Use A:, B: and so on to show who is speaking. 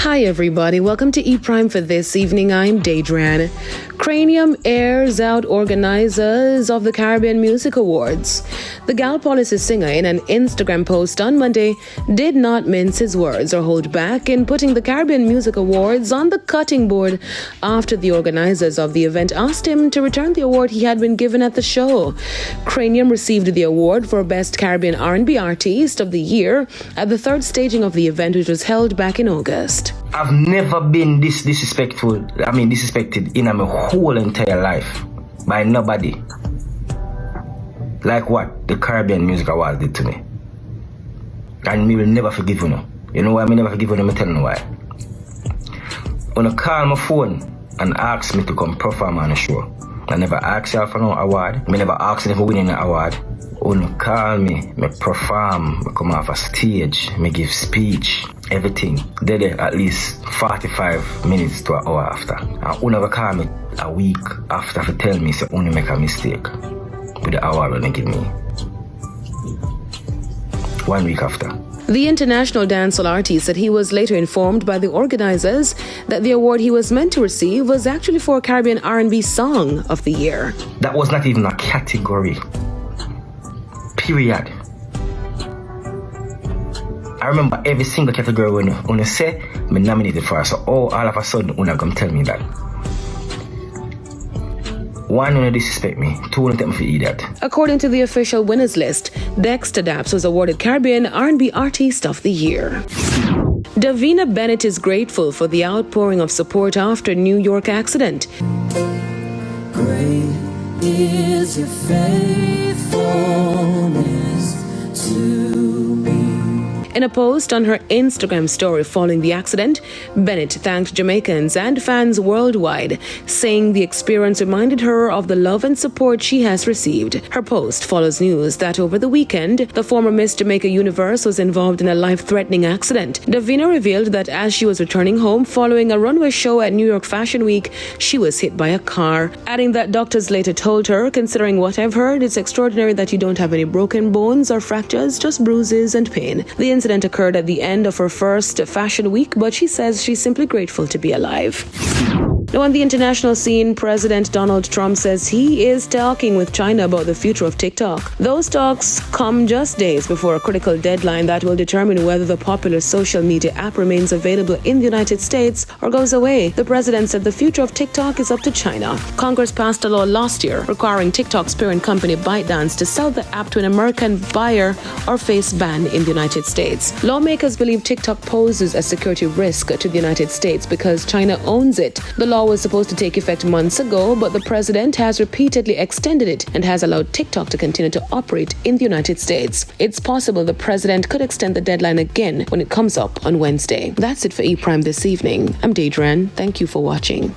A: Hi everybody, welcome to E Prime for this evening. I'm Daedran. Cranium airs out organizers of the Caribbean Music Awards. The Gal Policy singer, in an Instagram post on Monday, did not mince his words or hold back in putting the Caribbean Music Awards on the cutting board after the organizers of the event asked him to return the award he had been given at the show. Cranium received the award for Best Caribbean R&B Artist of the Year at the third staging of the event, which was held back in August.
B: I've never been this disrespected in my whole entire life by nobody. Like what the Caribbean Music Awards did to me. And me will never forgive you. You know why me never forgive you? Let me tell you why. When I call my phone and ask me to come perform on a show, I never ask you for no award. I never ask you if I win an award. When you call me perform, I come off a stage, I give speech, everything. They're there at least 45 minutes to an hour after. And you never call me a week after to tell me say only make a mistake with the award when they give me. 1 week after.
A: The international dancehall artist said he was later informed by the organizers that the award he was meant to receive was actually for Caribbean R&B Song of the Year.
B: That was not even a category. Period. I remember every single category when you say me nominated for, so all of a sudden you're gonna tell me that. One, you disrespect me. Two, you take me for idiot.
A: According to the official winners list, Dexter Daps was awarded Caribbean R&B Artist of the Year. Davina Bennett is grateful for the outpouring of support after New York accident.
C: Great is your faithfulness to me.
A: In a post on her Instagram story following the accident, Bennett thanked Jamaicans and fans worldwide, saying the experience reminded her of the love and support she has received. Her post follows news that over the weekend, the former Miss Jamaica Universe was involved in a life-threatening accident. Davina revealed that as she was returning home following a runway show at New York Fashion Week, she was hit by a car, adding that doctors later told her, considering what I've heard, it's extraordinary that you don't have any broken bones or fractures, just bruises and pain. The incident occurred at the end of her first fashion week, but she says she's simply grateful to be alive. Now, on the international scene, President Donald Trump says he is talking with China about the future of TikTok. Those talks come just days before a critical deadline that will determine whether the popular social media app remains available in the United States or goes away. The president said the future of TikTok is up to China. Congress passed a law last year requiring TikTok's parent company ByteDance to sell the app to an American buyer or face ban in the United States. Lawmakers believe TikTok poses a security risk to the United States because China owns it. The law was supposed to take effect months ago, but the president has repeatedly extended it and has allowed TikTok to continue to operate in the United States. It's possible the president could extend the deadline again when it comes up on Wednesday. That's it for E Prime this evening. I'm Daedran. Thank you for watching.